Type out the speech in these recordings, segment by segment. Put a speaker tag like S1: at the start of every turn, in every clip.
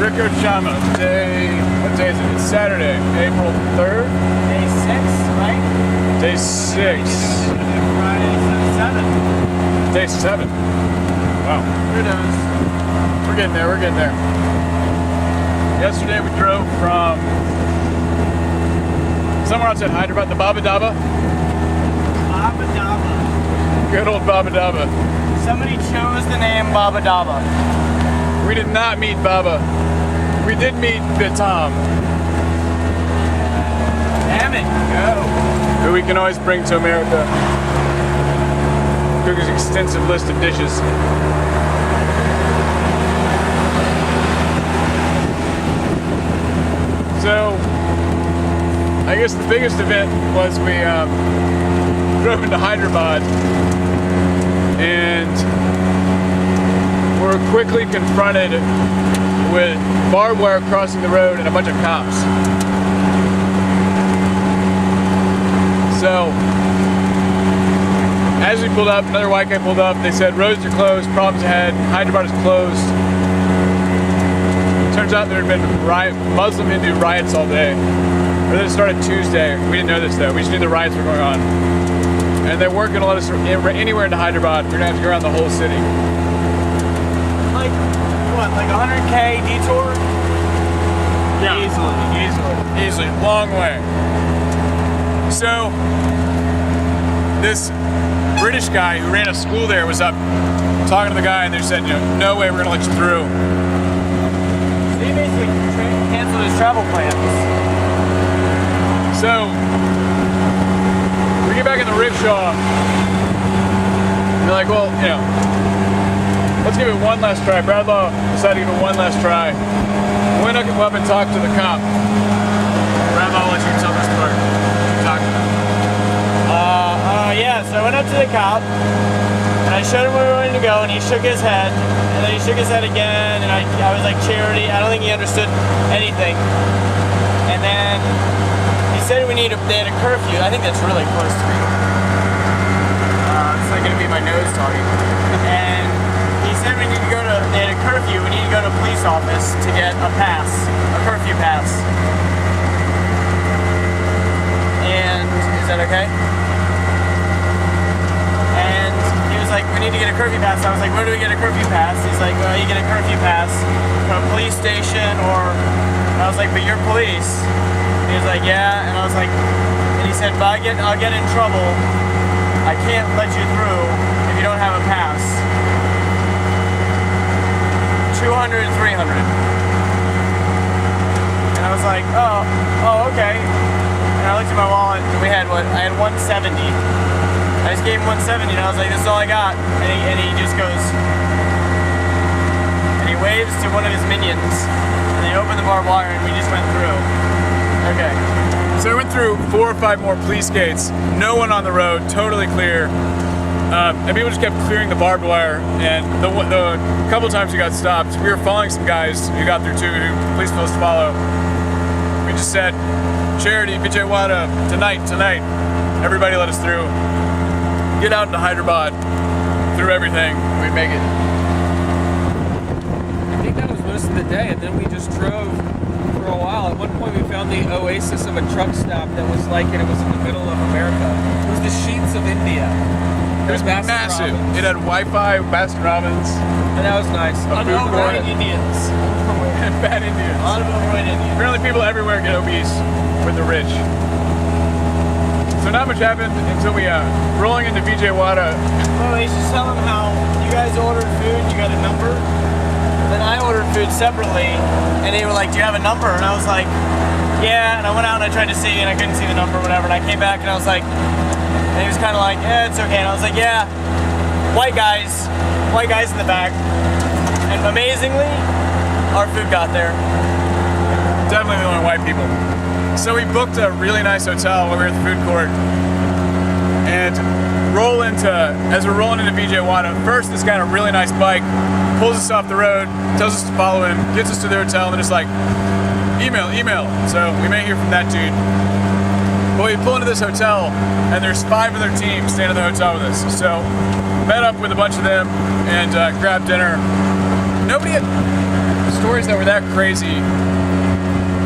S1: Rico Chama. Today, what day is it? It's Saturday, April 3rd.
S2: Day 6, right?
S1: Day 6.
S2: Friday, 7.
S1: Day 7. Wow.
S2: Who knows?
S1: We're getting there, we're getting there. Yesterday we drove from somewhere outside Hyderabad, the Baba Daba.
S2: Baba Daba.
S1: Good old Baba Daba.
S2: Somebody chose the name Baba Daba.
S1: We did not meet Baba. We did meet Vitam.
S2: Damn it, go.
S1: Who we can always bring to America. Cook his extensive list of dishes. So, I guess the biggest event was we drove into Hyderabad and were quickly confronted with barbed wire crossing the road and a bunch of cops. So, as we pulled up, another white guy pulled up. They said, roads are closed, problems ahead, Hyderabad is closed. Turns out there had been Muslim Hindu riots all day. Or they started Tuesday. We didn't know this though. We just knew the riots were going on. And they weren't going to let us anywhere into Hyderabad. We're going to have to go around the whole city.
S2: Like, what, like 100K detour?
S1: Yeah. Easily. Long way. So, this British guy who ran a school there was up talking to the guy, and they said, no way we're going to let you through.
S2: So he basically canceled his travel plans.
S1: So, we get back in the rickshaw, and they're like, well, let's give it one last try. Bradlaugh decided to give it one last try. Went up and talked to the cop. Bradlaugh, I'll let you tell this part. Talk to him.
S2: Yeah, so I went up to the cop, and I showed him where we wanted to go, and he shook his head, and then he shook his head again, and I was like, charity, I don't think he understood anything. And then he said they had a curfew. I think that's really close to me. It's not gonna be my nose talking. And he said they had a curfew, we need to go to a police office to get a pass, a curfew pass. And, is that okay? And he was like, we need to get a curfew pass. I was like, where do we get a curfew pass? He's like, well, you get a curfew pass from a police station and I was like, but you're police. He was like, yeah, and I was like, and he said, but I'll get in trouble. I can't let you through if you don't have a pass. 200, 300. And I was like, oh, okay. And I looked at my wallet, and I had 170. I just gave him 170, and I was like, this is all I got. And he just goes, and he waves to one of his minions, and they opened the barbed wire, and we just went through. Okay.
S1: So we went through 4 or 5 more police gates, no one on the road, totally clear. And people just kept clearing the barbed wire, and the couple times we got stopped, we were following some guys who got through too, who the police supposed to follow. We just said, charity, Vijayawada, tonight, everybody let us through. Get out into Hyderabad, through everything, we make it.
S3: I think that was most of the day, and then we just drove for a while. At one point we found the oasis of a truck stop that was like it was in the middle of America. It was the sheets of India.
S1: It was massive. It had Wi-Fi, Baskin Robbins.
S3: And that was nice.
S1: A food court.
S2: Indians.
S1: And bad Indians.
S2: A lot of overweight Indians.
S1: Apparently people everywhere get obese with the rich. So not much happened until we rolling into Vijayawada.
S2: Oh, you should tell them how you guys ordered food, you got a number. Then I ordered food separately, and they were like, do you have a number? And I was like, yeah, and I went out and I tried to see, and I couldn't see the number or whatever, and I came back and I was like, and he was kind of like, yeah, it's okay. And I was like, yeah, white guys in the back. And amazingly, our food got there.
S1: Definitely the only white people. So we booked a really nice hotel while we were at the food court. And as we're rolling into Vijayawada, first this guy on a really nice bike pulls us off the road, tells us to follow him, gets us to the hotel, and then it's like, email. So we may hear from that dude. But we pull into this hotel, and there's 5 other teams staying in the hotel with us. So met up with a bunch of them and grabbed dinner. Nobody had stories that were that crazy.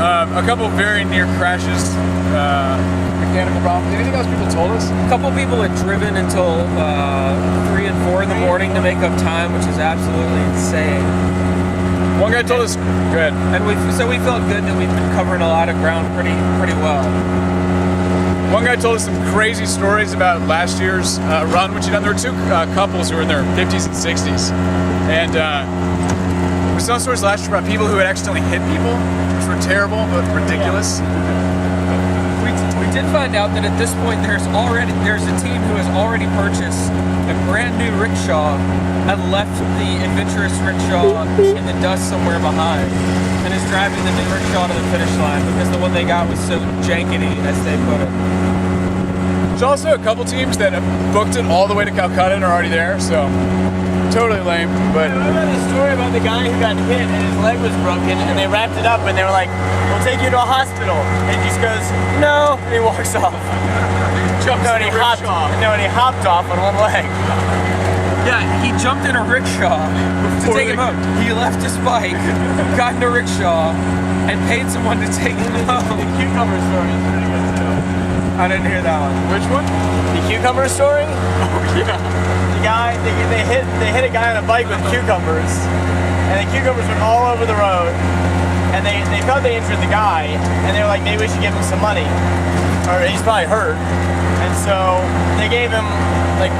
S1: A couple very near crashes, mechanical problems. Anything else people told us?
S3: A couple people had driven until 3 and 4 in the morning to make up time, which is absolutely insane.
S1: One guy told us, go ahead.
S3: And so we felt good that we've been covering a lot of ground pretty well.
S1: One guy told us some crazy stories about last year's run, which there were two couples who were in their 50s and 60s. And we saw stories last year about people who had accidentally hit people, which were terrible but ridiculous.
S3: We did find out that at this point there's a team who has already purchased a brand new rickshaw and left the adventurous rickshaw in the dust somewhere behind and is driving the new rickshaw to the finish line because the one they got was so jankety, as they put it.
S1: There's also a couple teams that have booked it all the way to Calcutta and are already there, so totally lame. But
S2: I remember the story about the guy who got hit and his leg was broken, and they wrapped it up and they were like, "We'll take you to a hospital." And he just goes, "No," and he walks off. And he hopped off on one leg.
S3: Yeah, he jumped in a rickshaw to take him home. He left his bike, got in a rickshaw, and paid someone to take him home.
S2: The cucumber story is pretty good too.
S3: I didn't hear that one.
S1: which one?
S2: The cucumber story?
S1: Oh yeah.
S2: The guy, they hit a guy on a bike with cucumbers, and the cucumbers went all over the road, and they thought they injured the guy, and they were like, maybe we should give him some money, or he's probably hurt, and so they gave him like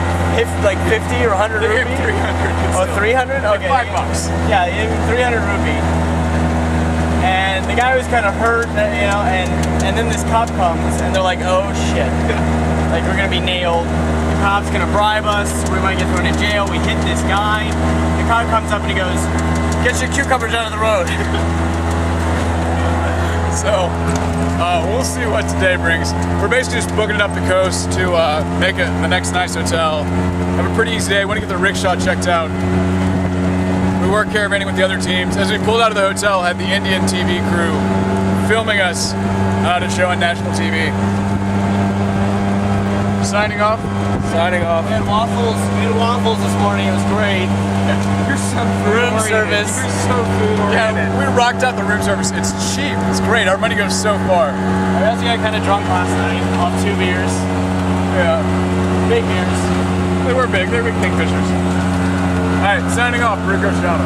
S2: 50 or 100
S1: They gave
S2: rupee.
S1: 300.
S2: Oh, 300? Okay.
S1: Like $5.
S2: Yeah, they gave him 300 rupee. And the guy was kind of hurt, you know, and then this cop comes, and they're like, oh shit. Like, we're gonna be nailed. The cop's gonna bribe us. We might get thrown in jail. We hit this guy. The cop comes up and he goes, get your cucumbers out of the road.
S1: So we'll see what today brings. We're basically just booking it up the coast to make it the next nice hotel. Have a pretty easy day. Want to get the rickshaw checked out. We were caravanning with the other teams. As we pulled out of the hotel, had the Indian TV crew filming us to show on national TV. Signing off.
S3: Signing off.
S2: We had waffles this morning. It was great.
S3: You're so
S2: Room
S3: food-oriented.
S2: service.
S3: You're so food-oriented.
S1: Yeah, we rocked out the room service. It's cheap. It's great. Our money goes so far.
S2: I also got kind of drunk last night off 2 beers.
S1: Yeah.
S2: Big beers.
S1: They were big. They were big kingfishers. All right, signing off, Rico Shama.